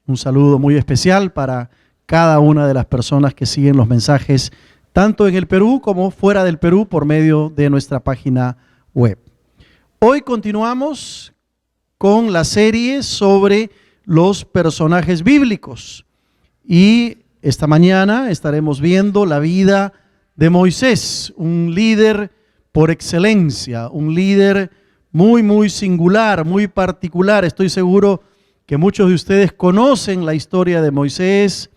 Un saludo muy especial para cada una de las personas que siguen los mensajes, tanto en el Perú como fuera del Perú, por medio de nuestra página web. Hoy continuamos con la serie sobre los personajes bíblicos y esta mañana estaremos viendo la vida de Moisés, un líder por excelencia, un líder muy singular, muy particular. Estoy seguro que muchos de ustedes conocen la historia de Moisés,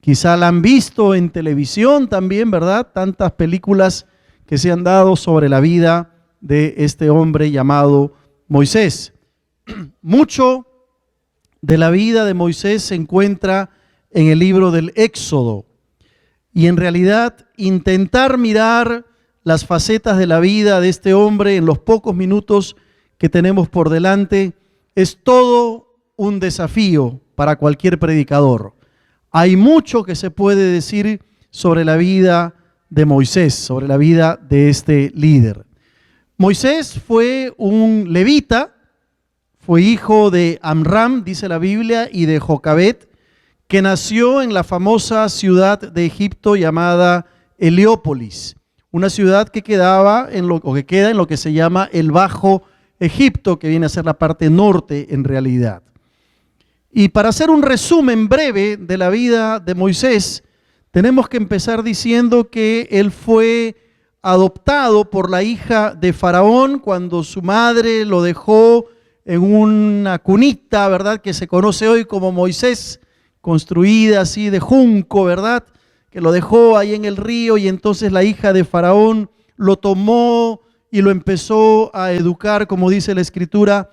quizá la han visto en televisión también, ¿verdad? Tantas películas que se han dado sobre la vida de este hombre llamado Moisés. Mucho de la vida de Moisés se encuentra en el libro del Éxodo. Y en realidad intentar mirar las facetas de la vida de este hombre en los pocos minutos que tenemos por delante es todo un desafío para cualquier predicador. Hay mucho que se puede decir sobre la vida de Moisés, sobre la vida de este líder. Moisés fue un levita, fue hijo de Amram, dice la Biblia, y de Jocabet, que nació en la famosa ciudad de Egipto llamada Heliópolis, una ciudad que queda en lo que se llama el Bajo Egipto, que viene a ser la parte norte en realidad. Y para hacer un resumen breve de la vida de Moisés, tenemos que empezar diciendo que él fue adoptado por la hija de Faraón cuando su madre lo dejó en una cunita, ¿verdad?, que se conoce hoy como Moisés, construida así de junco, ¿verdad?, que lo dejó ahí en el río, y entonces la hija de Faraón lo tomó y lo empezó a educar, como dice la Escritura,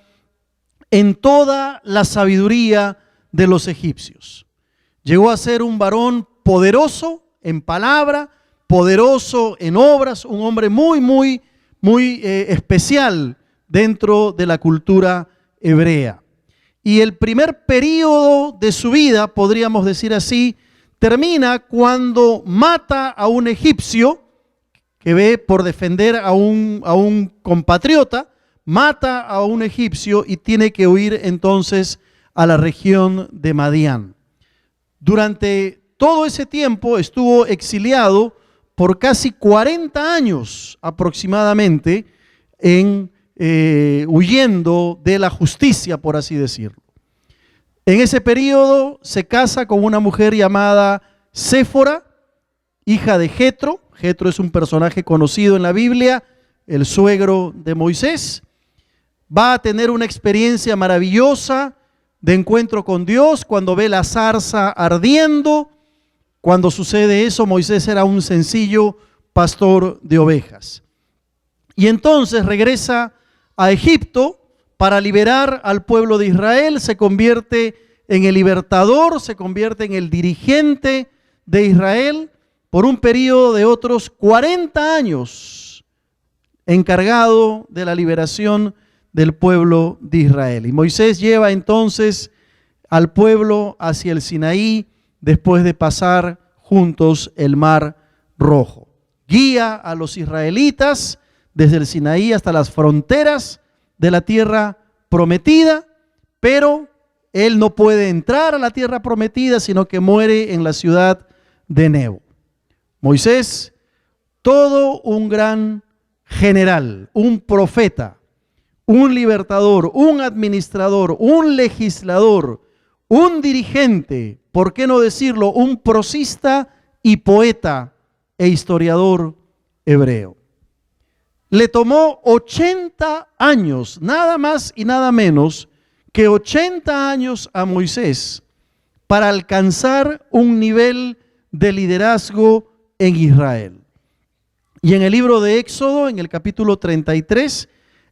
en toda la sabiduría de los egipcios. Llegó a ser un varón poderoso en palabra, poderoso en obras, un hombre muy especial dentro de la cultura hebrea. Y el primer periodo de su vida, podríamos decir así, termina cuando mata a un egipcio que ve por defender a un compatriota, mata a un egipcio y tiene que huir entonces a la región de Madián. Durante todo ese tiempo estuvo exiliado por casi 40 años aproximadamente, huyendo de la justicia, por así decirlo. En ese periodo se casa con una mujer llamada Séfora, hija de Jetro. Jetro es un personaje conocido en la Biblia, el suegro de Moisés. Va a tener una experiencia maravillosa de encuentro con Dios cuando ve la zarza ardiendo. Cuando sucede eso, Moisés era un sencillo pastor de ovejas. Y entonces regresa a Egipto para liberar al pueblo de Israel, se convierte en el libertador, se convierte en el dirigente de Israel por un periodo de otros 40 años, encargado de la liberación del pueblo de Israel. Y Moisés lleva entonces al pueblo hacia el Sinaí después de pasar juntos el Mar Rojo. Guía a los israelitas desde el Sinaí hasta las fronteras de la tierra prometida, pero él no puede entrar a la tierra prometida, sino que muere en la ciudad de Nebo. Moisés, todo un gran general, un profeta, un libertador, un administrador, un legislador, un dirigente, ¿por qué no decirlo?, un prosista y poeta e historiador hebreo. Le tomó 80 años, nada más y nada menos que 80 años a Moisés para alcanzar un nivel de liderazgo en Israel. Y en el libro de Éxodo, en el capítulo 33,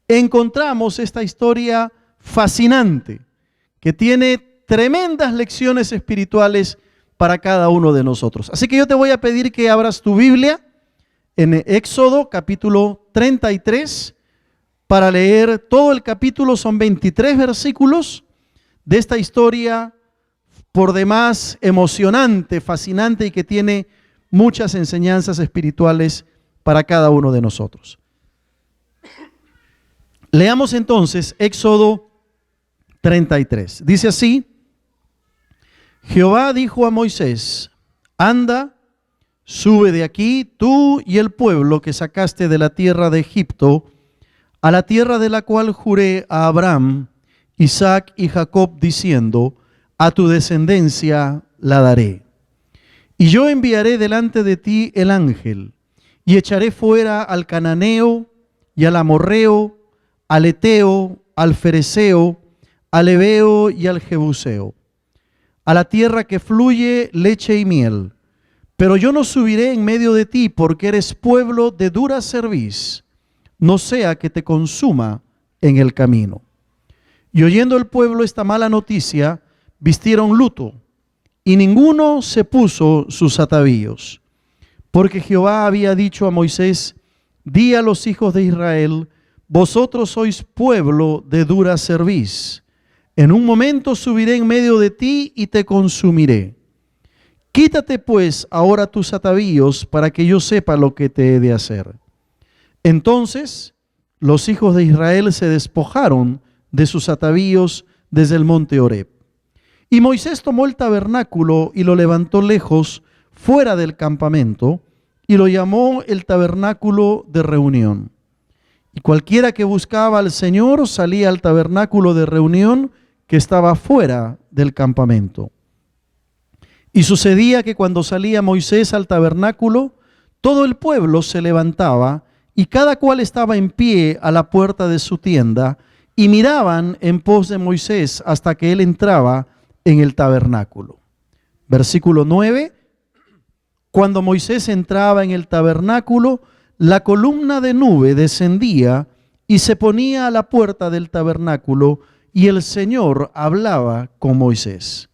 encontramos esta historia fascinante que tiene tremendas lecciones espirituales para cada uno de nosotros. Así que yo te voy a pedir que abras tu Biblia en Éxodo capítulo 33 para leer todo el capítulo. Son 23 versículos de esta historia por demás emocionante, fascinante y que tiene muchas enseñanzas espirituales para cada uno de nosotros. Leamos entonces Éxodo 33. Dice así: Jehová dijo a Moisés: anda, sube de aquí tú y el pueblo que sacaste de la tierra de Egipto, a la tierra de la cual juré a Abraham, Isaac y Jacob, diciendo: a tu descendencia la daré. Y yo enviaré delante de ti el ángel, y echaré fuera al cananeo, y al amorreo, al eteo, al fereceo, al heveo y al jebuseo, a la tierra que fluye leche y miel. Pero yo no subiré en medio de ti, porque eres pueblo de dura cerviz, no sea que te consuma en el camino. Y oyendo el pueblo esta mala noticia, vistieron luto, y ninguno se puso sus atavíos. Porque Jehová había dicho a Moisés: di a los hijos de Israel: vosotros sois pueblo de dura cerviz. En un momento subiré en medio de ti y te consumiré. Quítate pues ahora tus atavíos, para que yo sepa lo que te he de hacer. Entonces los hijos de Israel se despojaron de sus atavíos desde el monte Horeb. Y Moisés tomó el tabernáculo y lo levantó lejos, fuera del campamento, y lo llamó el tabernáculo de reunión. Y cualquiera que buscaba al Señor salía al tabernáculo de reunión que estaba fuera del campamento. Y sucedía que cuando salía Moisés al tabernáculo, todo el pueblo se levantaba, y cada cual estaba en pie a la puerta de su tienda, y miraban en pos de Moisés hasta que él entraba en el tabernáculo. Versículo 9. Cuando Moisés entraba en el tabernáculo, la columna de nube descendía y se ponía a la puerta del tabernáculo, y el Señor hablaba con Moisés.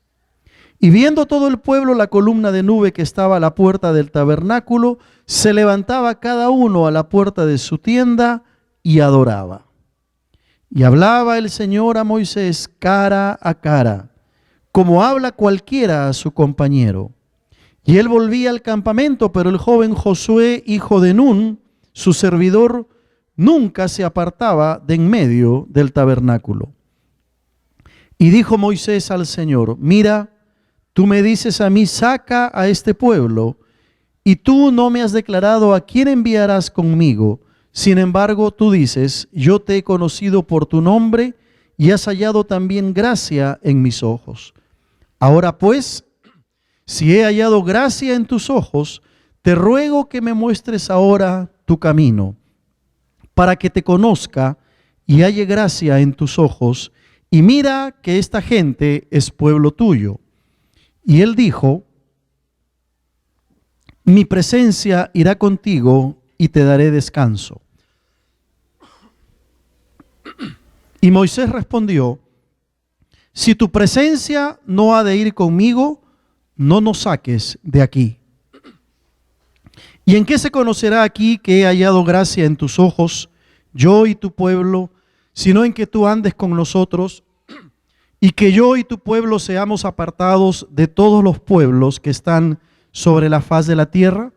Y viendo todo el pueblo la columna de nube que estaba a la puerta del tabernáculo, se levantaba cada uno a la puerta de su tienda y adoraba. Y hablaba el Señor a Moisés cara a cara, como habla cualquiera a su compañero. Y él volvía al campamento, pero el joven Josué, hijo de Nun, su servidor, nunca se apartaba de en medio del tabernáculo. Y dijo Moisés al Señor: mira, tú me dices a mí: saca a este pueblo, y tú no me has declarado a quién enviarás conmigo. Sin embargo, tú dices: yo te he conocido por tu nombre, y has hallado también gracia en mis ojos. Ahora pues, si he hallado gracia en tus ojos, te ruego que me muestres ahora tu camino, para que te conozca y halle gracia en tus ojos, y mira que esta gente es pueblo tuyo. Y él dijo: mi presencia irá contigo y te daré descanso. Y Moisés respondió: si tu presencia no ha de ir conmigo, no nos saques de aquí. ¿Y en qué se conocerá aquí que he hallado gracia en tus ojos, yo y tu pueblo, sino en que tú andes con nosotros, y que yo y tu pueblo seamos apartados de todos los pueblos que están sobre la faz de la tierra?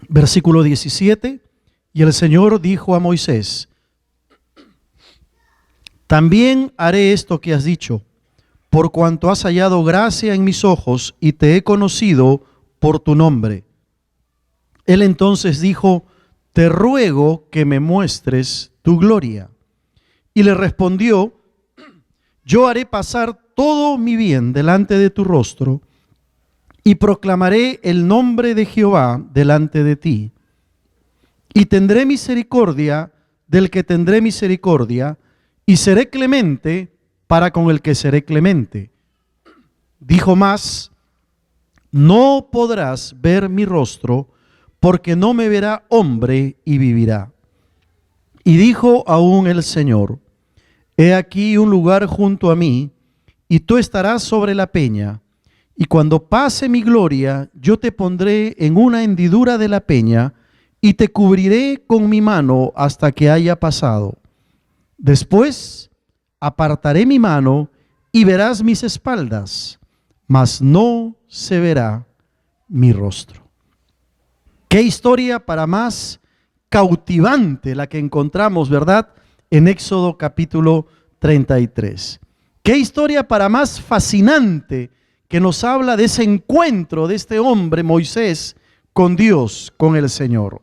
Versículo 17. Y el Señor dijo a Moisés: también haré esto que has dicho, por cuanto has hallado gracia en mis ojos y te he conocido por tu nombre. Él entonces dijo: te ruego que me muestres tu gloria. Y le respondió: yo haré pasar todo mi bien delante de tu rostro, y proclamaré el nombre de Jehová delante de ti. Y tendré misericordia del que tendré misericordia, y seré clemente para con el que seré clemente. Dijo más: no podrás ver mi rostro, porque no me verá hombre y vivirá. Y dijo aún el Señor: he aquí un lugar junto a mí, y tú estarás sobre la peña, y cuando pase mi gloria, yo te pondré en una hendidura de la peña, y te cubriré con mi mano hasta que haya pasado. Después apartaré mi mano, y verás mis espaldas, mas no se verá mi rostro. Qué historia para más cautivante la que encontramos, ¿verdad?, en Éxodo capítulo 33. Qué historia para más fascinante que nos habla de ese encuentro de este hombre, Moisés, con Dios, con el Señor.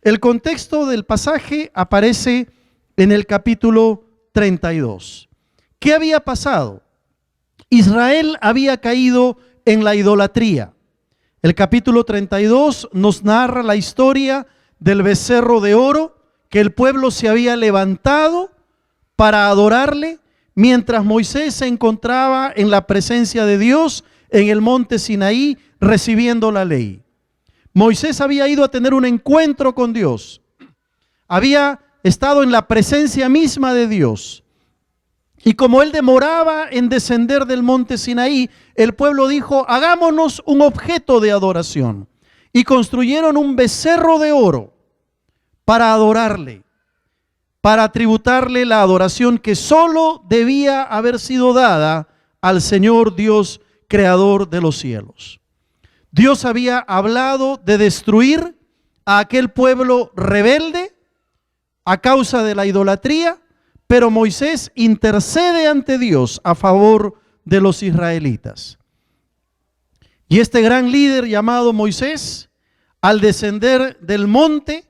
El contexto del pasaje aparece en el capítulo 32. ¿Qué había pasado? Israel había caído en la idolatría. El capítulo 32 nos narra la historia del becerro de oro que el pueblo se había levantado para adorarle mientras Moisés se encontraba en la presencia de Dios en el monte Sinaí recibiendo la ley. Moisés había ido a tener un encuentro con Dios. Había estado en la presencia misma de Dios. Y como él demoraba en descender del monte Sinaí, el pueblo dijo: hagámonos un objeto de adoración. Y construyeron un becerro de oro para adorarle, para tributarle la adoración que solo debía haber sido dada al Señor Dios, creador de los cielos. Dios había hablado de destruir a aquel pueblo rebelde a causa de la idolatría, pero Moisés intercede ante Dios a favor de los israelitas. Y este gran líder llamado Moisés, al descender del monte,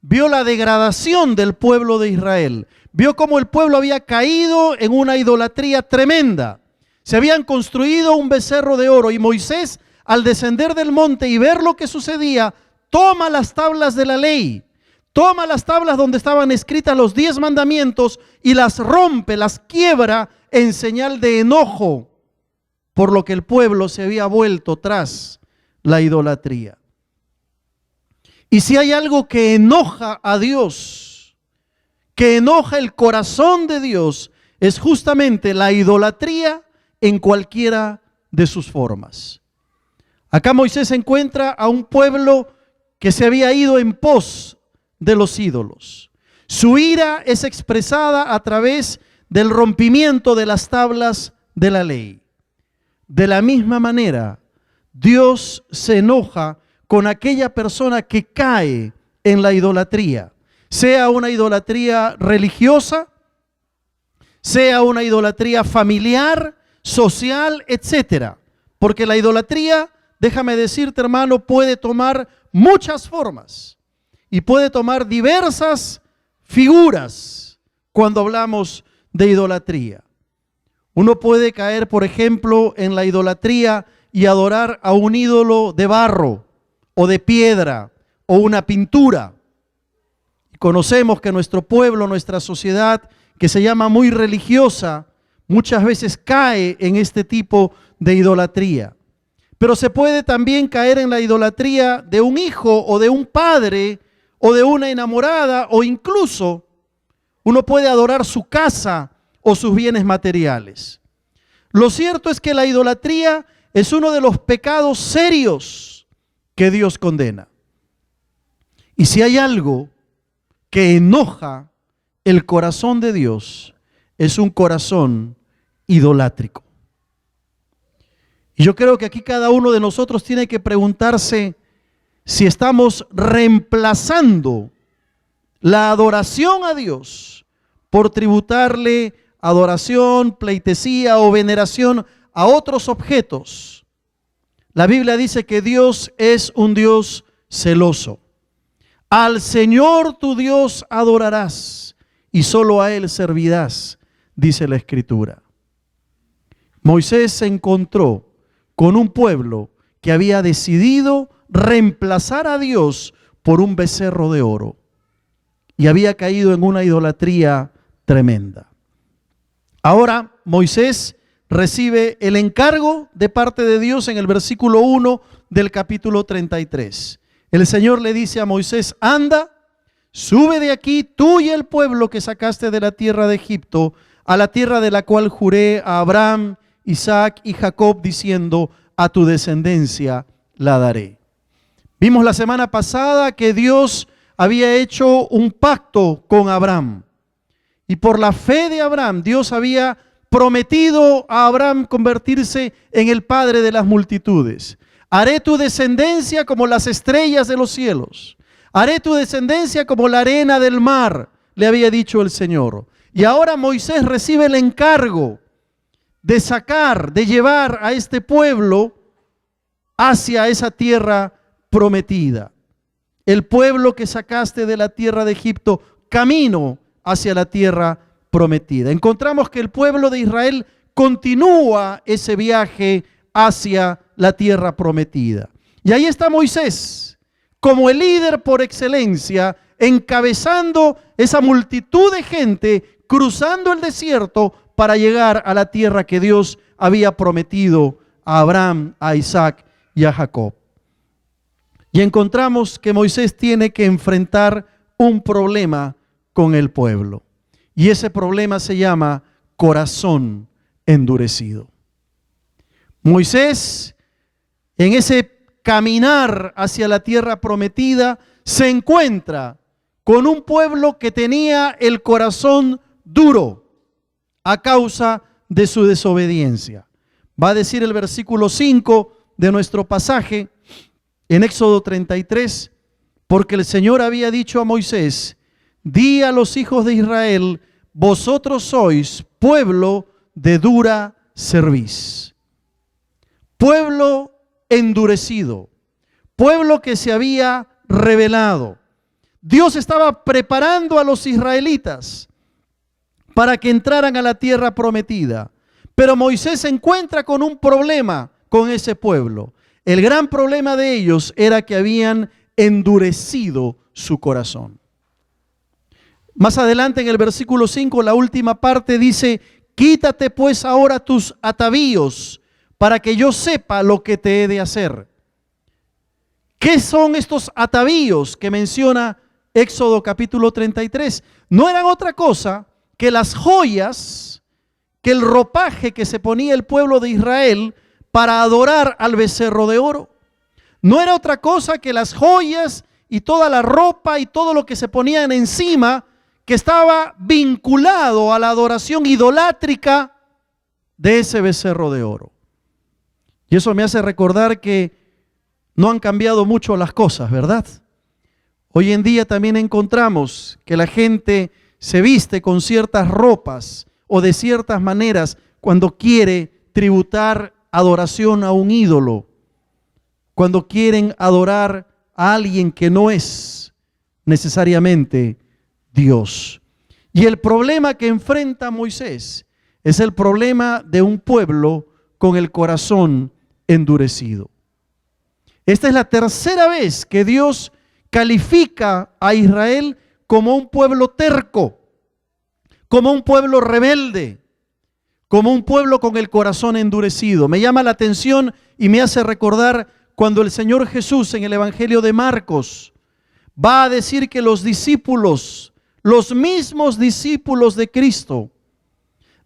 vio la degradación del pueblo de Israel. Vio cómo el pueblo había caído en una idolatría tremenda. Se habían construido un becerro de oro y Moisés, al descender del monte y ver lo que sucedía, toma las tablas de la ley, toma las tablas donde estaban escritas los 10 mandamientos y las rompe, las quiebra en señal de enojo por lo que el pueblo se había vuelto tras la idolatría. Y si hay algo que enoja a Dios, que enoja el corazón de Dios, es justamente la idolatría en cualquiera de sus formas. Acá Moisés encuentra a un pueblo que se había ido en pos de los ídolos. Su ira es expresada a través del rompimiento de las tablas de la ley. De la misma manera, Dios se enoja con aquella persona que cae en la idolatría, sea una idolatría religiosa, sea una idolatría familiar, social, etcétera. Porque la idolatría, déjame decirte, hermano, puede tomar muchas formas y puede tomar diversas figuras cuando hablamos de idolatría. Uno puede caer, por ejemplo, en la idolatría y adorar a un ídolo de barro o de piedra o una pintura. Conocemos que nuestro pueblo, nuestra sociedad, que se llama muy religiosa, muchas veces cae en este tipo de idolatría. Pero se puede también caer en la idolatría de un hijo o de un padre o de una enamorada, o incluso uno puede adorar su casa o sus bienes materiales. Lo cierto es que la idolatría es uno de los pecados serios que Dios condena. Y si hay algo que enoja el corazón de Dios, es un corazón idolátrico. Y yo creo que aquí cada uno de nosotros tiene que preguntarse si estamos reemplazando la adoración a Dios por tributarle adoración, pleitesía o veneración a otros objetos. La Biblia dice que Dios es un Dios celoso. Al Señor tu Dios adorarás y solo a Él servirás, dice la Escritura. Moisés se encontró con un pueblo que había decidido reemplazar a Dios por un becerro de oro y había caído en una idolatría tremenda. Ahora Moisés recibe el encargo de parte de Dios en el versículo 1 del capítulo 33. El Señor le dice a Moisés: anda, sube de aquí tú y el pueblo que sacaste de la tierra de Egipto, a la tierra de la cual juré a Abraham, Isaac y Jacob, diciendo: a tu descendencia la daré. Vimos la semana pasada que Dios había hecho un pacto con Abraham. Y por la fe de Abraham, Dios había prometido a Abraham convertirse en el padre de las multitudes. Haré tu descendencia como las estrellas de los cielos. Haré tu descendencia como la arena del mar, le había dicho el Señor. Y ahora Moisés recibe el encargo de sacar, de llevar a este pueblo hacia esa tierra prometida. El pueblo que sacaste de la tierra de Egipto, camino hacia la tierra prometida. Encontramos que el pueblo de Israel continúa ese viaje hacia la tierra prometida. Y ahí está Moisés, como el líder por excelencia, encabezando esa multitud de gente, cruzando el desierto para llegar a la tierra que Dios había prometido a Abraham, a Isaac y a Jacob. Y encontramos que Moisés tiene que enfrentar un problema con el pueblo. Y ese problema se llama corazón endurecido. Moisés, en ese caminar hacia la tierra prometida, se encuentra con un pueblo que tenía el corazón duro a causa de su desobediencia. Va a decir el versículo 5 de nuestro pasaje en Éxodo 33, porque el Señor había dicho a Moisés: di a los hijos de Israel, vosotros sois pueblo de dura cerviz. Pueblo endurecido, pueblo que se había rebelado. Dios estaba preparando a los israelitas para que entraran a la tierra prometida. Pero Moisés se encuentra con un problema con ese pueblo. El gran problema de ellos era que habían endurecido su corazón. Más adelante en el versículo 5, la última parte dice: quítate pues ahora tus atavíos, para que yo sepa lo que te he de hacer. ¿Qué son estos atavíos que menciona Éxodo capítulo 33? No eran otra cosa que las joyas, que el ropaje que se ponía el pueblo de Israel para adorar al becerro de oro. No era otra cosa que las joyas y toda la ropa y todo lo que se ponían encima, que estaba vinculado a la adoración idolátrica de ese becerro de oro. Y eso me hace recordar que no han cambiado mucho las cosas, ¿verdad? Hoy en día también encontramos que la gente se viste con ciertas ropas o de ciertas maneras cuando quiere tributar adoración a un ídolo, cuando quieren adorar a alguien que no es necesariamente Dios. Y el problema que enfrenta Moisés es el problema de un pueblo con el corazón endurecido. Esta es la tercera vez que Dios califica a Israel como un pueblo terco, como un pueblo rebelde, como un pueblo con el corazón endurecido. Me llama la atención y me hace recordar cuando el Señor Jesús en el Evangelio de Marcos va a decir que los discípulos, los mismos discípulos de Cristo,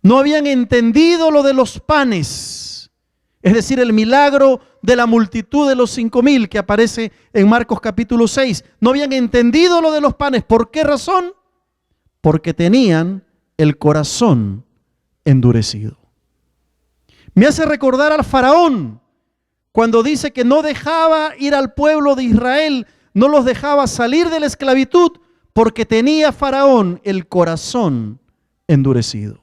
no habían entendido lo de los panes, es decir, el milagro de la multitud de los 5,000 que aparece en Marcos capítulo 6. No habían entendido lo de los panes. ¿Por qué razón? Porque tenían el corazón endurecido. Me hace recordar al faraón cuando dice que no dejaba ir al pueblo de Israel, no los dejaba salir de la esclavitud porque tenía faraón el corazón endurecido.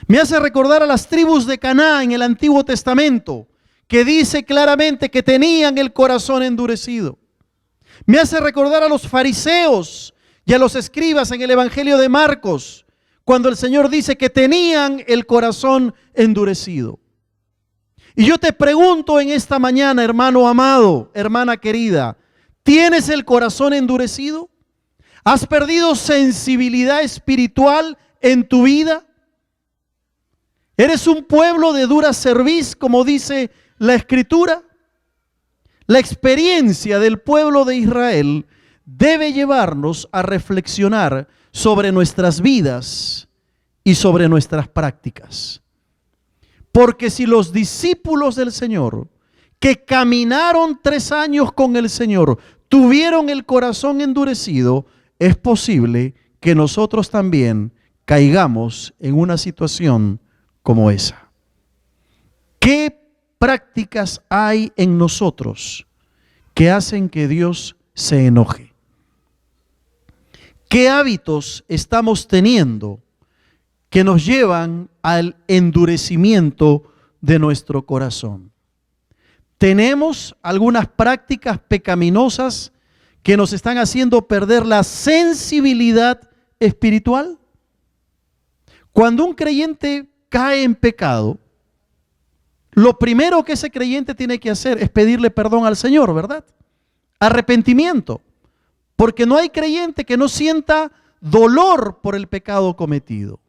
Me hace recordar a las tribus de Canaán en el Antiguo Testamento, que dice claramente que tenían el corazón endurecido. Me hace recordar a los fariseos y a los escribas en el Evangelio de Marcos, cuando el Señor dice que tenían el corazón endurecido. Y yo te pregunto en esta mañana, hermano amado, hermana querida, ¿tienes el corazón endurecido? ¿Has perdido sensibilidad espiritual en tu vida? ¿Eres un pueblo de dura cerviz, como dice la Escritura? La experiencia del pueblo de Israel debe llevarnos a reflexionar sobre nuestras vidas y sobre nuestras prácticas. Porque si los discípulos del Señor, que caminaron 3 años con el Señor, tuvieron el corazón endurecido, es posible que nosotros también caigamos en una situación como esa. ¿Qué prácticas hay en nosotros que hacen que Dios se enoje? ¿Qué hábitos estamos teniendo que nos llevan al endurecimiento de nuestro corazón. Tenemos algunas prácticas pecaminosas que nos están haciendo perder la sensibilidad espiritual. Cuando un creyente cae en pecado, lo primero que ese creyente tiene que hacer es pedirle perdón al Señor, ¿verdad? Arrepentimiento. Porque no hay creyente que no sienta dolor por el pecado cometido.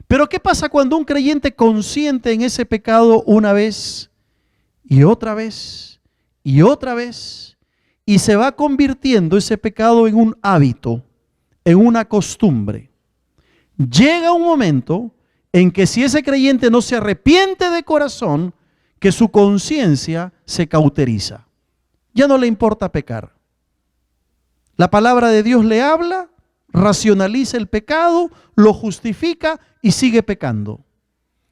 Pero ¿qué pasa cuando un creyente consiente en ese pecado una vez y otra vez y otra vez y se va convirtiendo ese pecado en un hábito, en una costumbre? Llega un momento en que si ese creyente no se arrepiente de corazón, que su conciencia se cauteriza. Ya no le importa pecar. La palabra de Dios le habla, racionaliza el pecado, lo justifica y sigue pecando.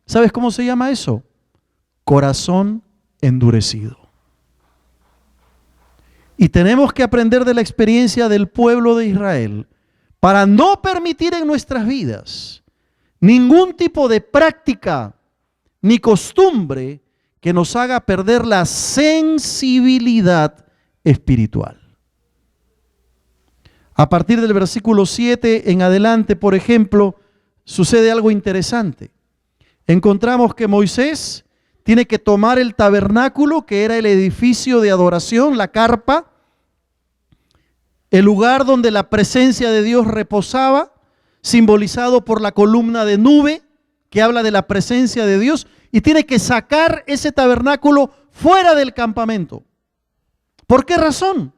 ¿Sabes cómo se llama eso? Corazón endurecido. Y tenemos que aprender de la experiencia del pueblo de Israel para no permitir en nuestras vidas ningún tipo de práctica ni costumbre que nos haga perder la sensibilidad espiritual. A partir del versículo 7 en adelante, por ejemplo, sucede algo interesante. Encontramos que Moisés tiene que tomar el tabernáculo, que era el edificio de adoración, la carpa, el lugar donde la presencia de Dios reposaba, simbolizado por la columna de nube, que habla de la presencia de Dios, y tiene que sacar ese tabernáculo fuera del campamento. ¿Por qué razón?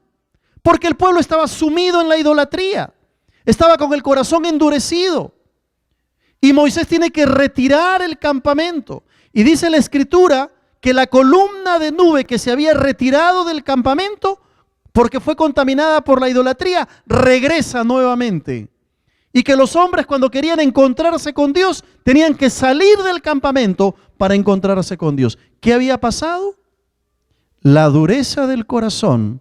Porque el pueblo estaba sumido en la idolatría, estaba con el corazón endurecido. Y Moisés tiene que retirar el campamento. Y dice la Escritura que la columna de nube que se había retirado del campamento, porque fue contaminada por la idolatría, regresa nuevamente. Y que los hombres, cuando querían encontrarse con Dios, tenían que salir del campamento para encontrarse con Dios. ¿Qué había pasado? La dureza del corazón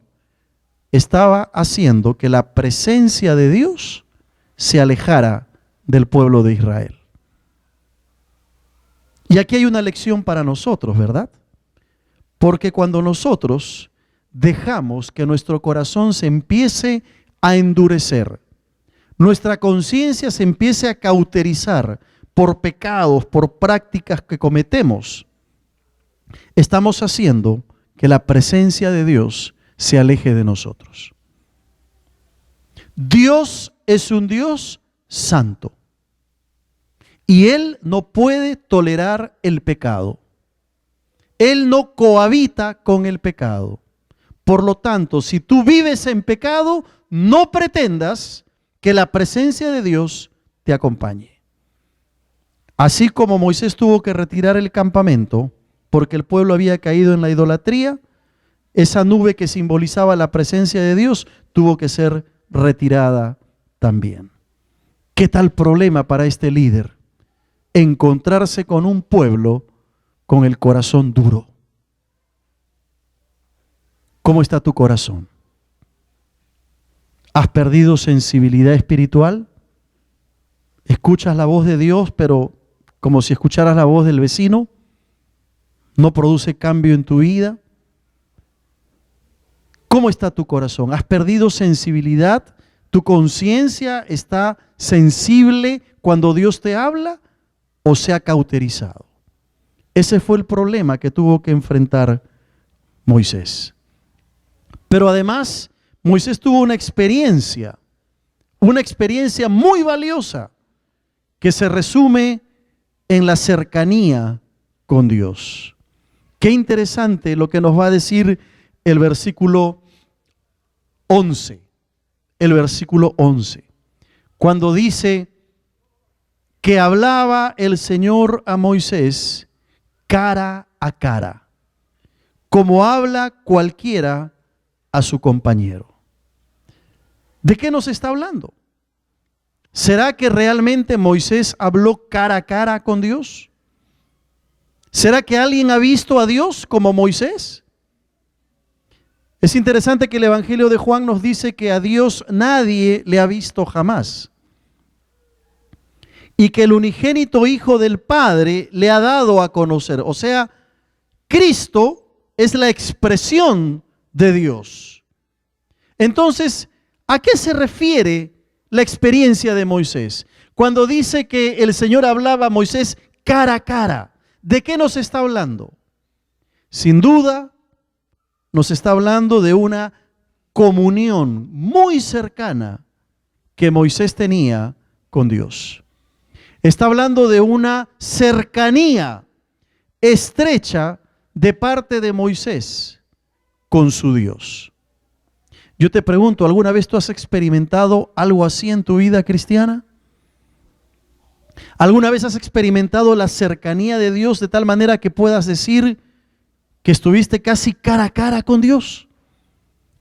estaba haciendo que la presencia de Dios se alejara del pueblo de Israel. Y aquí hay una lección para nosotros, ¿verdad? Porque cuando nosotros dejamos que nuestro corazón se empiece a endurecer, nuestra conciencia se empiece a cauterizar por pecados, por prácticas que cometemos, estamos haciendo que la presencia de Dios se aleje de nosotros. Dios es un Dios santo y Él no puede tolerar el pecado. Él no cohabita con el pecado. Por lo tanto, si tú vives en pecado, no pretendas que la presencia de Dios te acompañe. Así como Moisés tuvo que retirar el campamento porque el pueblo había caído en la idolatría, esa nube que simbolizaba la presencia de Dios tuvo que ser retirada también. ¿Qué tal problema para este líder? Encontrarse con un pueblo con el corazón duro. ¿Cómo está tu corazón? ¿Has perdido sensibilidad espiritual? ¿Escuchas la voz de Dios, pero como si escucharas la voz del vecino? ¿No produce cambio en tu vida? ¿Cómo está tu corazón? ¿Has perdido sensibilidad? ¿Tu conciencia está sensible cuando Dios te habla o se ha cauterizado? Ese fue el problema que tuvo que enfrentar Moisés. Pero además, Moisés tuvo una experiencia muy valiosa que se resume en la cercanía con Dios. Qué interesante lo que nos va a decir el versículo 11. El versículo 11. Cuando dice que hablaba el Señor a Moisés cara a cara, como habla cualquiera a su compañero. ¿De qué nos está hablando? ¿Será que realmente Moisés habló cara a cara con Dios? ¿Será que alguien ha visto a Dios como Moisés? Es interesante que el Evangelio de Juan nos dice que a Dios nadie le ha visto jamás. y que el unigénito Hijo del Padre le ha dado a conocer. O sea, Cristo es la expresión de Dios. Entonces, ¿a qué se refiere la experiencia de Moisés? Cuando dice que el Señor hablaba a Moisés cara a cara, ¿de qué nos está hablando? Sin duda, nos está hablando de una comunión muy cercana que Moisés tenía con Dios. Está hablando de una cercanía estrecha de parte de Moisés con su Dios. Yo te pregunto, ¿alguna vez tú has experimentado algo así en tu vida cristiana? ¿Alguna vez has experimentado la cercanía de Dios de tal manera que puedas decir que estuviste casi cara a cara con Dios?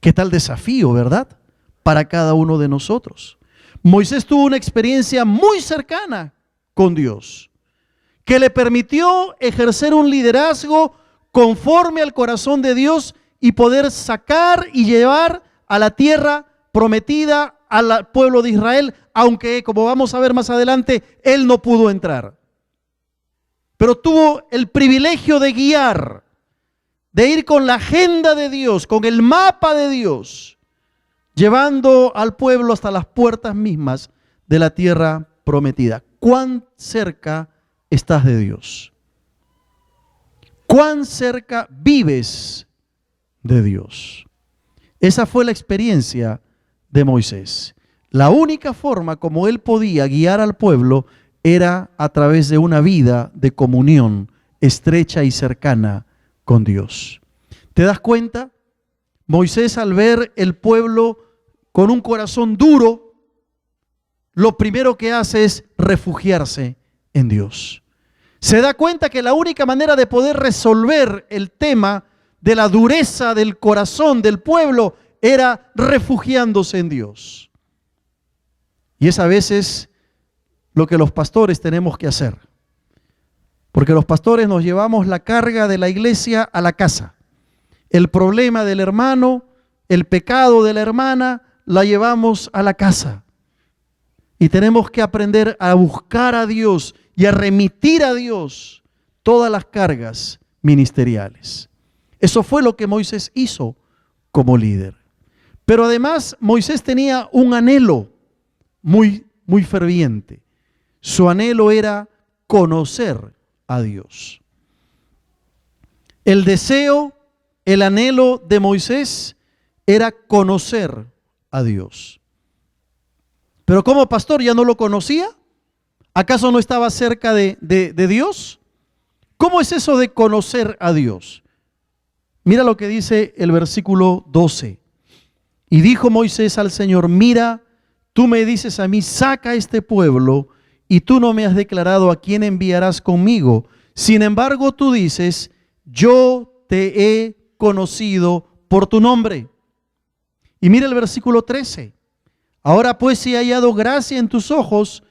¿Qué tal desafío, verdad? Para cada uno de nosotros. Moisés tuvo una experiencia muy cercana con Dios, que le permitió ejercer un liderazgo conforme al corazón de Dios y poder sacar y llevar a la tierra prometida al pueblo de Israel, aunque, como vamos a ver más adelante, él no pudo entrar. Pero tuvo el privilegio de guiar, de ir con la agenda de Dios, con el mapa de Dios, llevando al pueblo hasta las puertas mismas de la tierra prometida. ¿Cuán cerca estás de Dios? ¿Cuán cerca vives de Dios? Esa fue la experiencia de Moisés. La única forma como él podía guiar al pueblo era a través de una vida de comunión estrecha y cercana con Dios. ¿Te das cuenta? Moisés, al ver el pueblo con un corazón duro, lo primero que hace es refugiarse en Dios. Se da cuenta que la única manera de poder resolver el tema de la dureza del corazón del pueblo era refugiándose en Dios. Y es a veces lo que los pastores tenemos que hacer. Porque los pastores nos llevamos la carga de la iglesia a la casa. El problema del hermano, el pecado de la hermana, la llevamos a la casa. Y tenemos que aprender a buscar a Dios y a remitir a Dios todas las cargas ministeriales. Eso fue lo que Moisés hizo como líder. Pero además Moisés tenía un anhelo muy ferviente. Su anhelo era conocer a Dios. El deseo, el anhelo de Moisés era conocer a Dios. Pero como pastor, ¿ya no lo conocía? ¿Acaso no estaba cerca de Dios? ¿Cómo es eso de conocer a Dios? Mira lo que dice el versículo 12. Y dijo Moisés al Señor: mira, tú me dices a mí, saca este pueblo, y tú no me has declarado a quién enviarás conmigo. Sin embargo, tú dices: yo te he conocido por tu nombre. Y mira el versículo 13. Ahora pues, si he hallado gracia en tus ojos,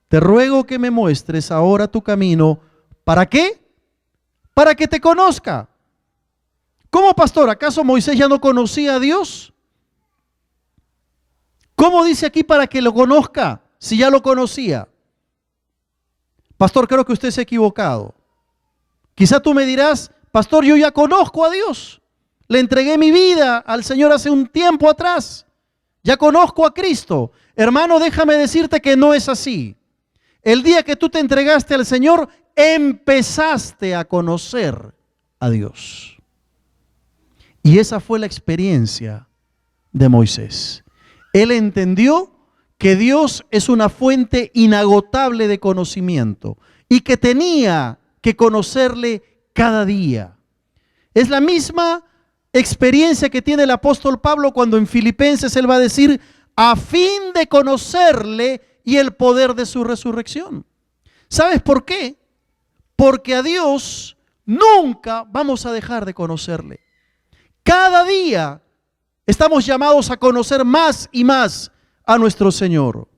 te ruego que me muestres ahora tu camino. ¿Para qué? Para que te conozca. ¿Cómo, pastor? ¿Acaso Moisés ya no conocía a Dios? ¿Cómo dice aquí para que lo conozca si ya lo conocía? Pastor, creo que usted se ha equivocado. Quizá tú me dirás: pastor, yo ya conozco a Dios. Le entregué mi vida al Señor hace un tiempo atrás. Ya conozco a Cristo. Hermano, déjame decirte que no es así. El día que tú te entregaste al Señor, empezaste a conocer a Dios. Y esa fue la experiencia de Moisés. Él entendió que Dios es una fuente inagotable de conocimiento y que tenía que conocerle cada día. Es la misma experiencia que tiene el apóstol Pablo cuando en Filipenses él va a decir: a fin de conocerle y el poder de su resurrección. ¿Sabes por qué? Porque a Dios nunca vamos a dejar de conocerle. Cada día estamos llamados a conocer más y más a nuestro Señor.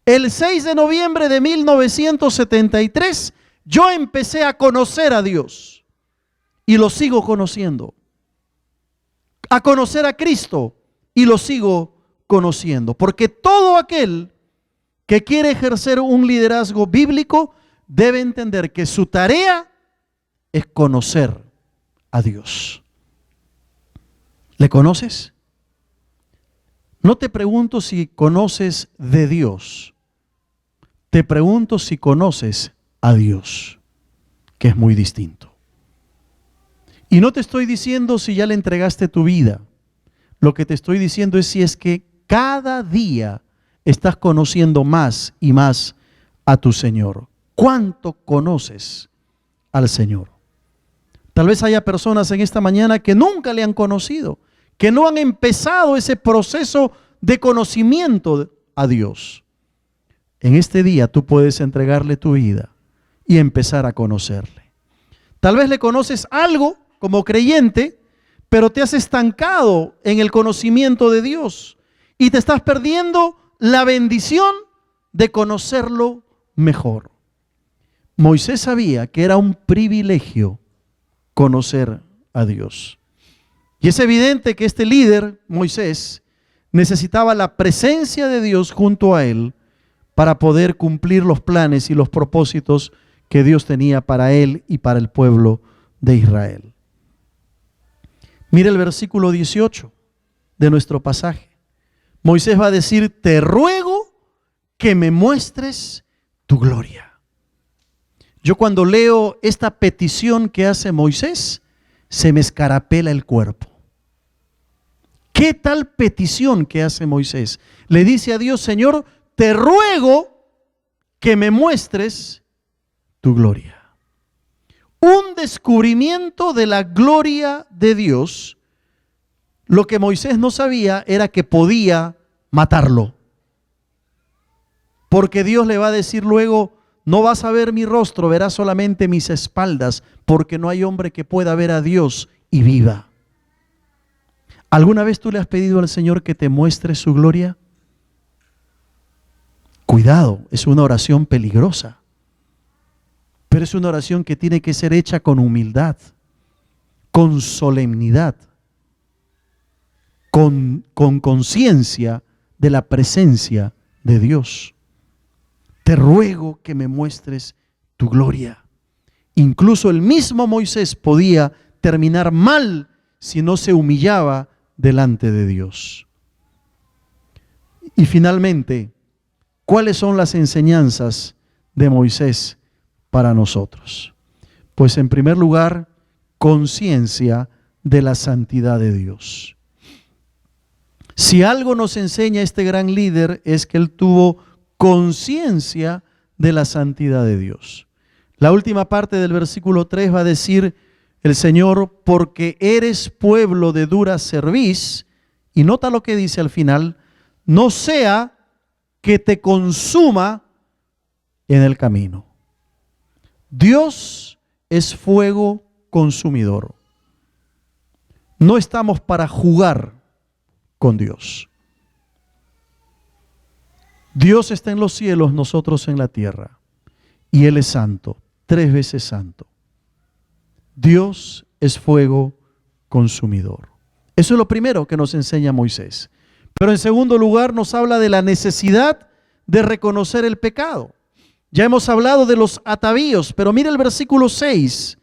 El 6 de noviembre de 1973, yo empecé a conocer a Dios y lo sigo conociendo. A conocer a Cristo y lo sigo conociendo. Porque todo aquel que quiere ejercer un liderazgo bíblico debe entender que su tarea es conocer a Dios. ¿Le conoces? No te pregunto si conoces de Dios. Te pregunto si conoces a Dios, que es muy distinto. Y no te estoy diciendo si ya le entregaste tu vida. Lo que te estoy diciendo es si es que cada día estás conociendo más y más a tu Señor. ¿Cuánto conoces al Señor? Tal vez haya personas en esta mañana que nunca le han conocido, que no han empezado ese proceso de conocimiento a Dios. En este día tú puedes entregarle tu vida y empezar a conocerle. Tal vez le conoces algo como creyente, pero te has estancado en el conocimiento de Dios y te estás perdiendo la bendición de conocerlo mejor. Moisés sabía que era un privilegio conocer a Dios. Y es evidente que este líder, Moisés, necesitaba la presencia de Dios junto a él para poder cumplir los planes y los propósitos que Dios tenía para él y para el pueblo de Israel. Mira el versículo 18 de nuestro pasaje. Moisés va a decir: te ruego que me muestres tu gloria. Yo cuando leo esta petición que hace Moisés, se me escarapela el cuerpo. ¿Qué tal petición que hace Moisés? Le dice a Dios: Señor, te ruego que me muestres tu gloria. Un descubrimiento de la gloria de Dios. Lo que Moisés no sabía era que podía matarlo. Porque Dios le va a decir luego: no vas a ver mi rostro, verás solamente mis espaldas, porque no hay hombre que pueda ver a Dios y viva. ¿Alguna vez tú le has pedido al Señor que te muestre su gloria? Cuidado, es una oración peligrosa. Pero es una oración que tiene que ser hecha con humildad, con solemnidad, con conciencia de la presencia de Dios. Te ruego que me muestres tu gloria. Incluso el mismo Moisés podía terminar mal si no se humillaba delante de Dios. Y finalmente, ¿cuáles son las enseñanzas de Moisés para nosotros? Pues en primer lugar, conciencia de la santidad de Dios. Si algo nos enseña este gran líder es que él tuvo conciencia de la santidad de Dios. La última parte del versículo 3 va a decir el Señor: porque eres pueblo de dura cerviz, y nota lo que dice al final: no sea que te consuma en el camino. Dios es fuego consumidor. No estamos para jugar con Dios. Dios está en los cielos, nosotros en la tierra. Y Él es santo, 3 veces santo. Dios es fuego consumidor. Eso es lo primero que nos enseña Moisés. Pero en segundo lugar nos habla de la necesidad de reconocer el pecado. Ya hemos hablado de los atavíos, pero mira el versículo 6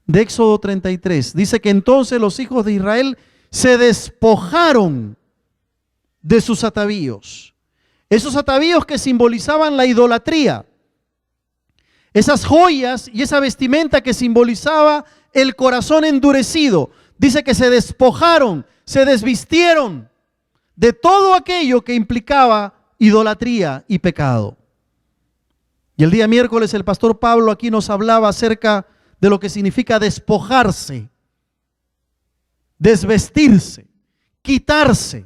de Éxodo 33. Dice que entonces los hijos de Israel se despojaron de sus atavíos. Esos atavíos que simbolizaban la idolatría. Esas joyas y esa vestimenta que simbolizaba el corazón endurecido. Dice que se despojaron, se desvistieron de todo aquello que implicaba idolatría y pecado. Y el día miércoles el pastor Pablo aquí nos hablaba acerca de lo que significa despojarse, desvestirse, quitarse.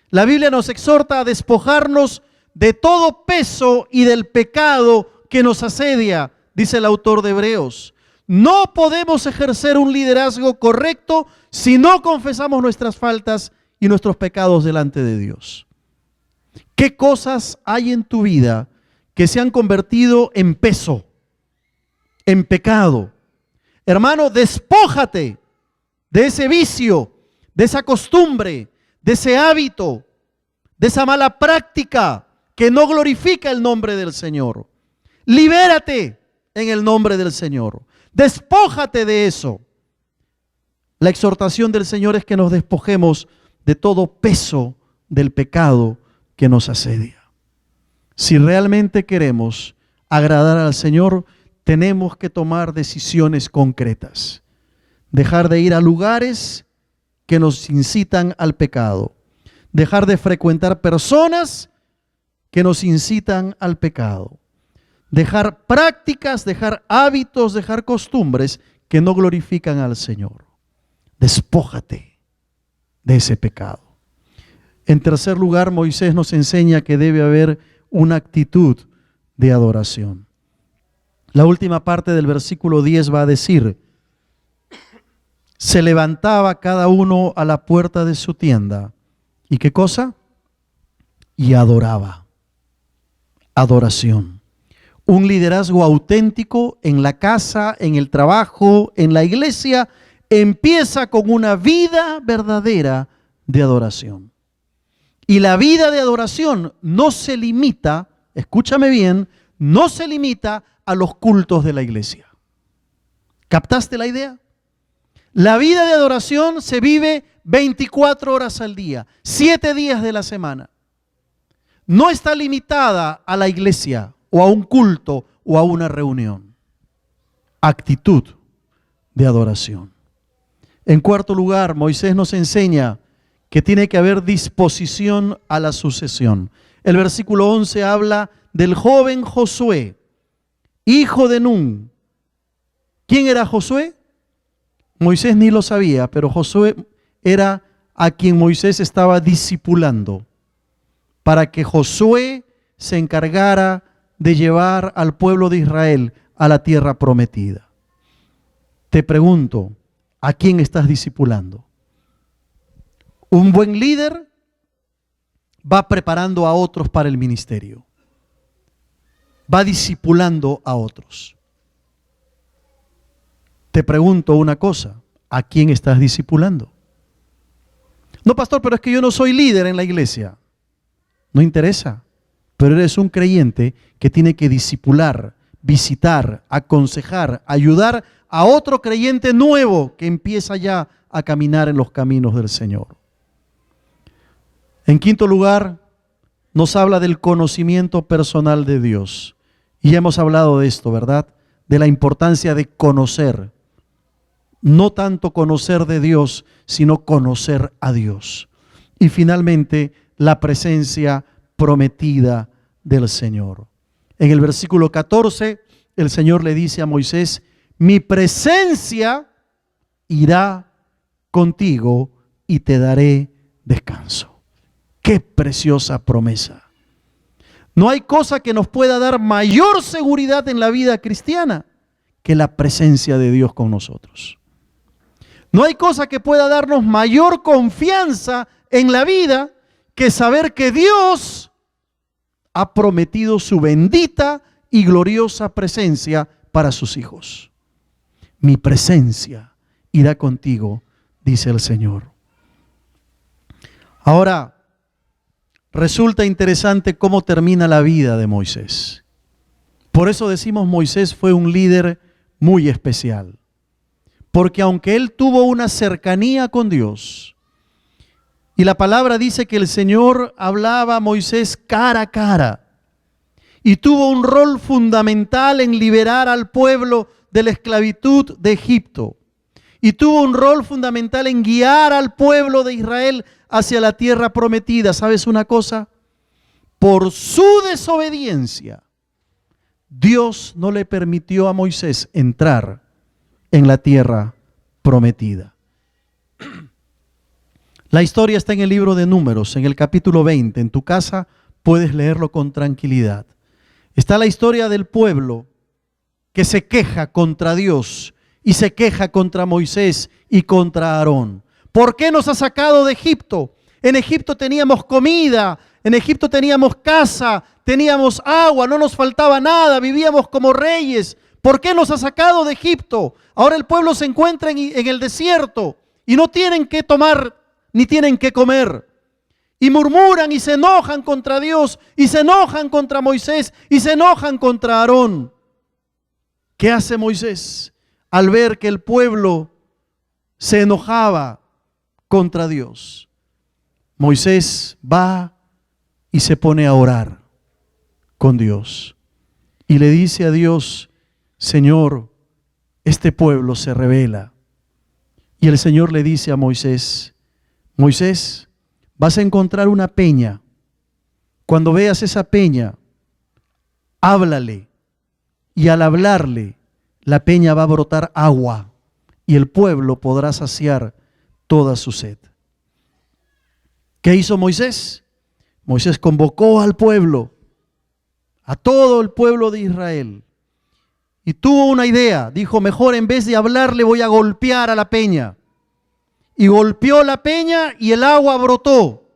La Biblia nos exhorta a despojarnos de todo peso y del pecado que nos asedia, dice el autor de Hebreos. No podemos ejercer un liderazgo correcto si no confesamos nuestras faltas y nuestros pecados delante de Dios. ¿Qué cosas hay en tu vida que se han convertido en peso, en pecado? Hermano, despójate de ese vicio, de esa costumbre, de ese hábito, de esa mala práctica, que no glorifica el nombre del Señor. Libérate en el nombre del Señor. Despójate de eso. La exhortación del Señor es que nos despojemos de todo peso del pecado que nos asedia. Si realmente queremos agradar al Señor, tenemos que tomar decisiones concretas. Dejar de ir a lugares que nos incitan al pecado. Dejar de frecuentar personas que nos incitan al pecado. Dejar prácticas, dejar hábitos, dejar costumbres que no glorifican al Señor. Despójate de ese pecado. En tercer lugar, Moisés nos enseña que debe haber una actitud de adoración. La última parte del versículo 10 va a decir: se levantaba cada uno a la puerta de su tienda. ¿Y qué cosa? Y adoraba. Adoración. Un liderazgo auténtico en la casa, en el trabajo, en la iglesia, empieza con una vida verdadera de adoración. Y la vida de adoración no se limita, escúchame bien, no se limita a los cultos de la iglesia. ¿Captaste la idea? La vida de adoración se vive 24 horas al día, 7 días de la semana. No está limitada a la iglesia o a un culto o a una reunión. Actitud de adoración. En cuarto lugar, Moisés nos enseña que tiene que haber disposición a la sucesión. El versículo 11 habla del joven Josué, hijo de Nun. ¿Quién era Josué? Moisés ni lo sabía, pero Josué era a quien Moisés estaba discipulando para que Josué se encargara de llevar al pueblo de Israel a la tierra prometida. Te pregunto, ¿a quién estás discipulando? Un buen líder va preparando a otros para el ministerio. Va discipulando a otros. Te pregunto una cosa, ¿a quién estás discipulando? No, pastor, pero es que yo no soy líder en la iglesia. No interesa, pero eres un creyente que tiene que discipular, visitar, aconsejar, ayudar a otro creyente nuevo que empieza ya a caminar en los caminos del Señor. En quinto lugar, nos habla del conocimiento personal de Dios. Y ya hemos hablado de esto, ¿verdad? De la importancia de conocer. No tanto conocer de Dios, sino conocer a Dios. Y finalmente, la presencia prometida del Señor. En el versículo 14, el Señor le dice a Moisés: mi presencia irá contigo y te daré descanso. ¡Qué preciosa promesa! No hay cosa que nos pueda dar mayor seguridad en la vida cristiana que la presencia de Dios con nosotros. No hay cosa que pueda darnos mayor confianza en la vida que saber que Dios ha prometido su bendita y gloriosa presencia para sus hijos. Mi presencia irá contigo, dice el Señor. Ahora, resulta interesante cómo termina la vida de Moisés. Por eso decimos Moisés fue un líder muy especial. Porque aunque él tuvo una cercanía con Dios, y la palabra dice que el Señor hablaba a Moisés cara a cara, y tuvo un rol fundamental en liberar al pueblo de la esclavitud de Egipto, y tuvo un rol fundamental en guiar al pueblo de Israel hacia la tierra prometida. ¿Sabes una cosa? Por su desobediencia, Dios no le permitió a Moisés entrar en la tierra prometida. La historia está en el libro de Números, en el capítulo 20. En tu casa puedes leerlo con tranquilidad. Está la historia del pueblo que se queja contra Dios y se queja contra Moisés y contra Aarón. ¿Por qué nos ha sacado de Egipto? En Egipto teníamos comida, en Egipto teníamos casa, teníamos agua, no nos faltaba nada, vivíamos como reyes. ¿Por qué nos ha sacado de Egipto? Ahora el pueblo se encuentra en el desierto y no tienen que tomar ni tienen que comer. y murmuran y se enojan contra Dios y se enojan contra Moisés y se enojan contra Aarón. ¿Qué hace Moisés al ver que el pueblo se enojaba contra Dios? Moisés va y se pone a orar con Dios y le dice a Dios: Señor, este pueblo se rebela. Y el Señor le dice a Moisés: Moisés, vas a encontrar una peña. Cuando veas esa peña, háblale. Y al hablarle, la peña va a brotar agua y el pueblo podrá saciar toda su sed. ¿Qué hizo Moisés? Moisés convocó al pueblo, a todo el pueblo de Israel, y tuvo una idea. Dijo: mejor en vez de hablarle voy a golpear a la peña. Y golpeó la peña y el agua brotó.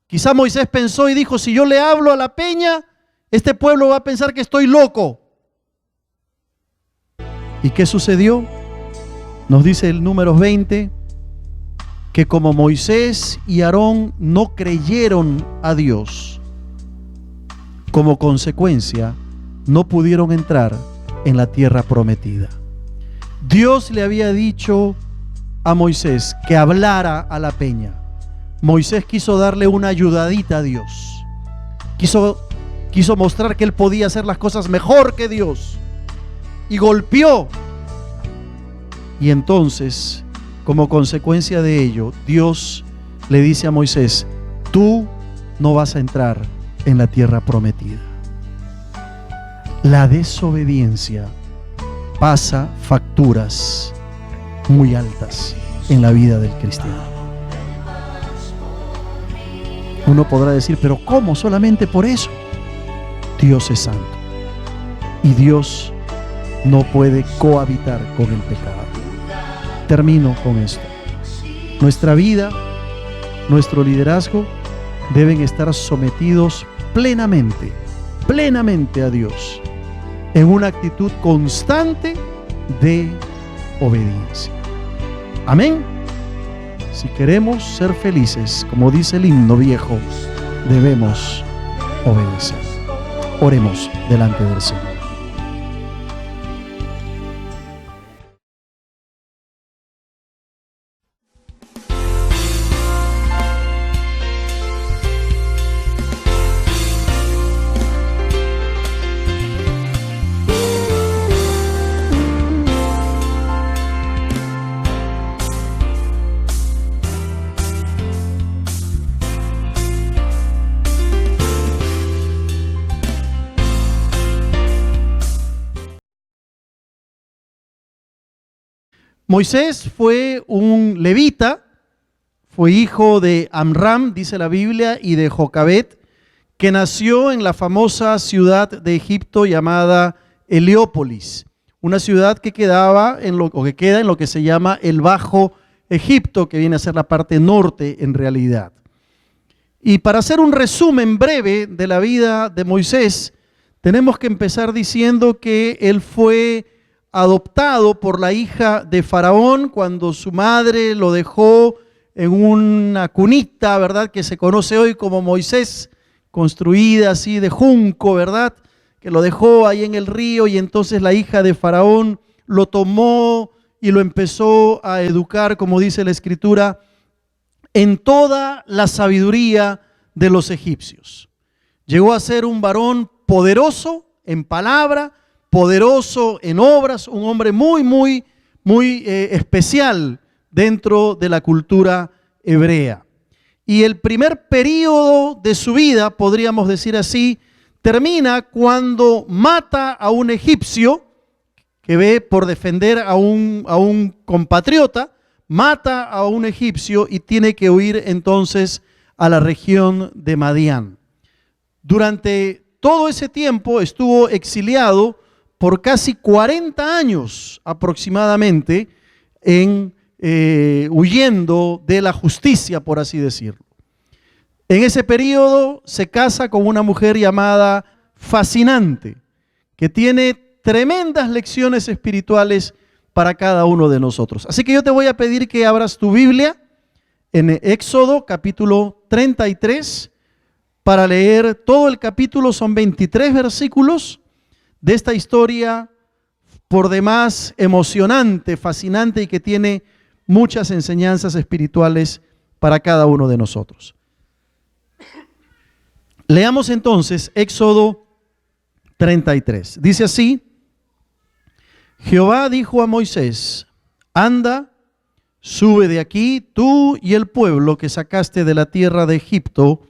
Quizá Moisés pensó y dijo: si yo le hablo a la peña, este pueblo va a pensar que estoy loco. ¿Y qué sucedió? Nos dice el Números 20, que como Moisés y Aarón no creyeron a Dios, como consecuencia no pudieron entrar en la tierra prometida. Dios le había dicho a Moisés que hablara a la peña. Moisés quiso darle una ayudadita a Dios. Quiso mostrar que él podía hacer las cosas mejor que Dios. Y golpeó. Y entonces, como consecuencia de ello, Dios le dice a Moisés: tú no vas a entrar en la tierra prometida. La desobediencia pasa facturas muy altas en la vida del cristiano. Uno podrá decir: pero ¿cómo? ¿Solamente por eso? Dios es santo y Dios no puede cohabitar con el pecado. Termino con esto. Nuestra vida, nuestro liderazgo deben estar sometidos plenamente a Dios, en una actitud constante de obediencia. Amén. Si queremos ser felices, como dice el himno viejo, debemos obedecer. Oremos delante del Señor. Moisés fue un levita, fue hijo de Amram, dice la Biblia, y de Jocabet, que nació en la famosa ciudad de Egipto llamada Heliópolis, una ciudad que queda en lo que se llama el Bajo Egipto, que viene a ser la parte norte en realidad. Y para hacer un resumen breve de la vida de Moisés, tenemos que empezar diciendo que él fue adoptado por la hija de Faraón cuando su madre lo dejó en una cunita, ¿verdad?, que se conoce hoy como Moisés, construida así de junco, ¿verdad?, que lo dejó ahí en el río, y entonces la hija de Faraón lo tomó y lo empezó a educar, como dice la Escritura, en toda la sabiduría de los egipcios. Llegó a ser un varón poderoso en palabra, poderoso en obras, un hombre muy especial dentro de la cultura hebrea. Y el primer periodo de su vida, podríamos decir así, termina cuando mata a un egipcio que ve por defender a un compatriota, mata a un egipcio y tiene que huir entonces a la región de Madián. Durante todo ese tiempo estuvo exiliado por casi 40 años aproximadamente, huyendo de la justicia, por así decirlo. En ese periodo se casa con una mujer llamada Fascinante, que tiene tremendas lecciones espirituales para cada uno de nosotros. Así que yo te voy a pedir que abras tu Biblia en Éxodo capítulo 33 para leer todo el capítulo. Son 23 versículos de esta historia por demás emocionante, fascinante y que tiene muchas enseñanzas espirituales para cada uno de nosotros. Leamos entonces Éxodo 33. Dice así: Jehová dijo a Moisés: anda, sube de aquí tú y el pueblo que sacaste de la tierra de Egipto,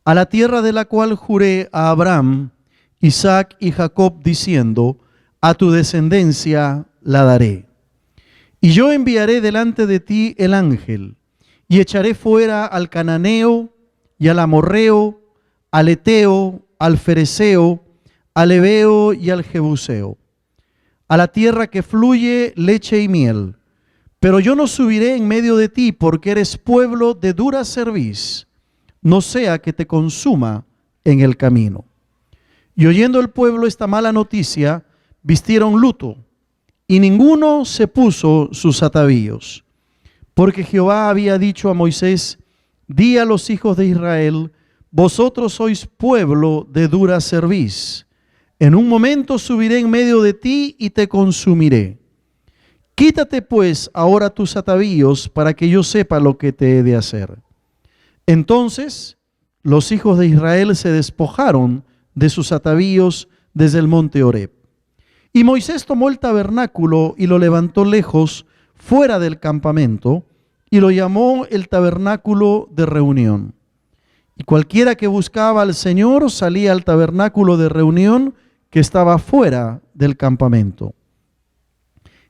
a la tierra de la cual juré a Abraham, Isaac y Jacob, diciendo: a tu descendencia la daré. Y yo enviaré delante de ti el ángel, y echaré fuera al cananeo, y al amorreo, al eteo, al fereceo, al heveo y al jebuseo, a la tierra que fluye leche y miel. Pero yo no subiré en medio de ti, porque eres pueblo de dura cerviz, no sea que te consuma en el camino. Y oyendo el pueblo esta mala noticia, vistieron luto, y ninguno se puso sus atavíos, porque Jehová había dicho a Moisés: di a los hijos de Israel: vosotros sois pueblo de dura cerviz. En un momento subiré en medio de ti y te consumiré. Quítate pues ahora tus atavíos, para que yo sepa lo que te he de hacer. Entonces los hijos de Israel se despojaron de sus atavíos desde el monte Horeb. Y Moisés tomó el tabernáculo y lo levantó lejos, fuera del campamento, y lo llamó el tabernáculo de reunión. Y cualquiera que buscaba al Señor salía al tabernáculo de reunión que estaba fuera del campamento.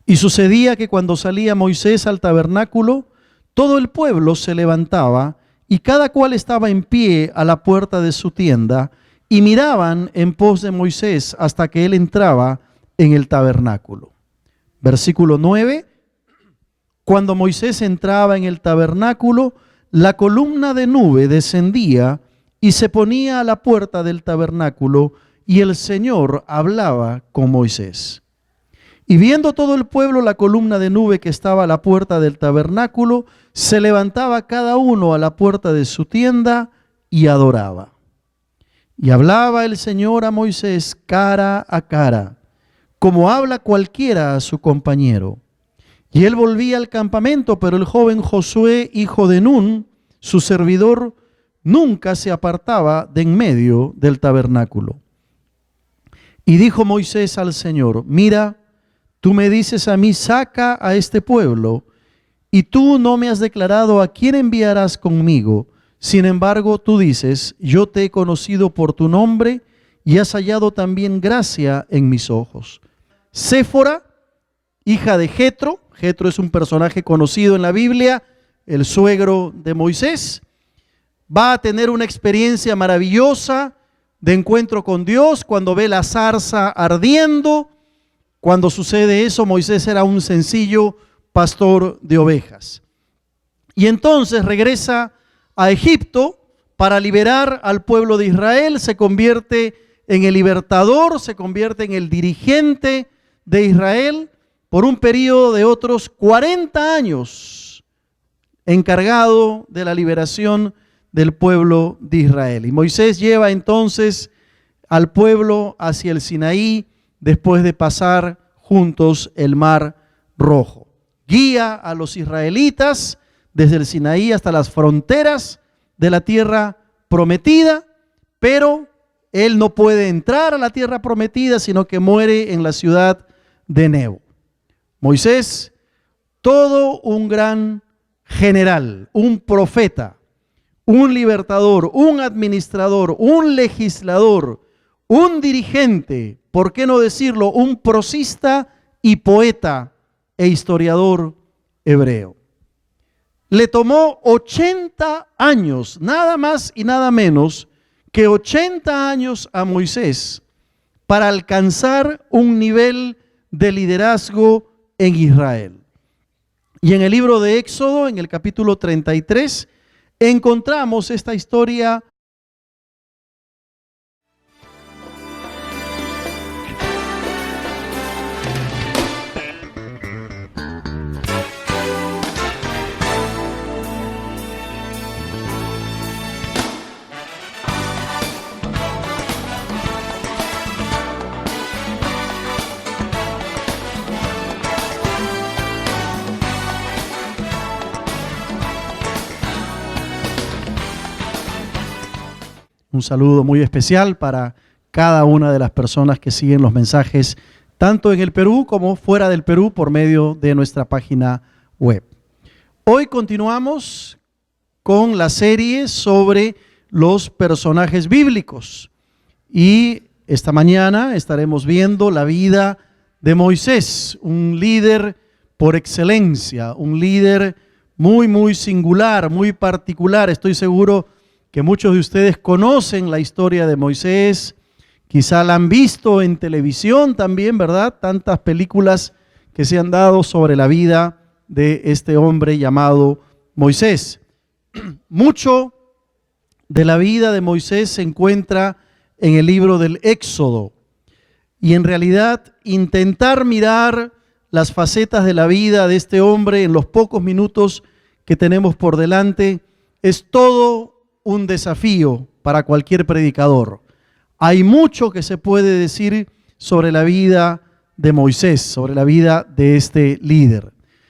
Y sucedía que cuando salía Moisés al tabernáculo, todo el pueblo se levantaba, y cada cual estaba en pie a la puerta de su tienda, y miraban en pos de Moisés hasta que él entraba en el tabernáculo. Versículo 9. Cuando Moisés entraba en el tabernáculo, la columna de nube descendía y se ponía a la puerta del tabernáculo, y el Señor hablaba con Moisés. Y viendo todo el pueblo la columna de nube que estaba a la puerta del tabernáculo, se levantaba cada uno a la puerta de su tienda y adoraba. Y hablaba el Señor a Moisés cara a cara, como habla cualquiera a su compañero. Y él volvía al campamento, pero el joven Josué, hijo de Nun, su servidor, nunca se apartaba de en medio del tabernáculo. Y dijo Moisés al Señor: mira, tú me dices a mí: saca a este pueblo, y tú no me has declarado a quién enviarás conmigo. Sin embargo, tú dices: yo te he conocido por tu nombre, y has hallado también gracia en mis ojos. Séfora, hija de Jetro. Jetro es un personaje conocido en la Biblia, el suegro de Moisés. Va a tener una experiencia maravillosa de encuentro con Dios cuando ve la zarza ardiendo. Cuando sucede eso, Moisés era un sencillo pastor de ovejas. Y entonces regresa a Egipto para liberar al pueblo de Israel. Se convierte en el libertador, se convierte en el dirigente de Israel por un periodo de otros 40 años, encargado de la liberación del pueblo de Israel. Y Moisés lleva entonces al pueblo hacia el Sinaí después de pasar juntos el Mar Rojo. Guía a los israelitas desde el Sinaí hasta las fronteras de la tierra prometida, pero él no puede entrar a la tierra prometida, sino que muere en la ciudad de Nebo. Moisés, todo un gran general, un profeta, un libertador, un administrador, un legislador, un dirigente, ¿por qué no decirlo? Un prosista y poeta e historiador hebreo. Le tomó 80 años, nada más y nada menos que 80 años a Moisés para alcanzar un nivel de liderazgo en Israel. Y en el libro de Éxodo, en el capítulo 33, encontramos esta historia Un saludo muy especial para cada una de las personas que siguen los mensajes, tanto en el Perú como fuera del Perú, por medio de nuestra página web. Hoy continuamos con la serie sobre los personajes bíblicos y esta mañana estaremos viendo la vida de Moisés, un líder por excelencia, un líder muy singular, muy particular. Estoy seguro que muchos de ustedes conocen la historia de Moisés, quizá la han visto en televisión también, ¿verdad? Tantas películas que se han dado sobre la vida de este hombre llamado Moisés. Mucho de la vida de Moisés se encuentra en el libro del Éxodo. Y en realidad intentar mirar las facetas de la vida de este hombre en los pocos minutos que tenemos por delante es todo un desafío para cualquier predicador. Hay mucho que se puede decir sobre la vida de Moisés, sobre la vida de este líder.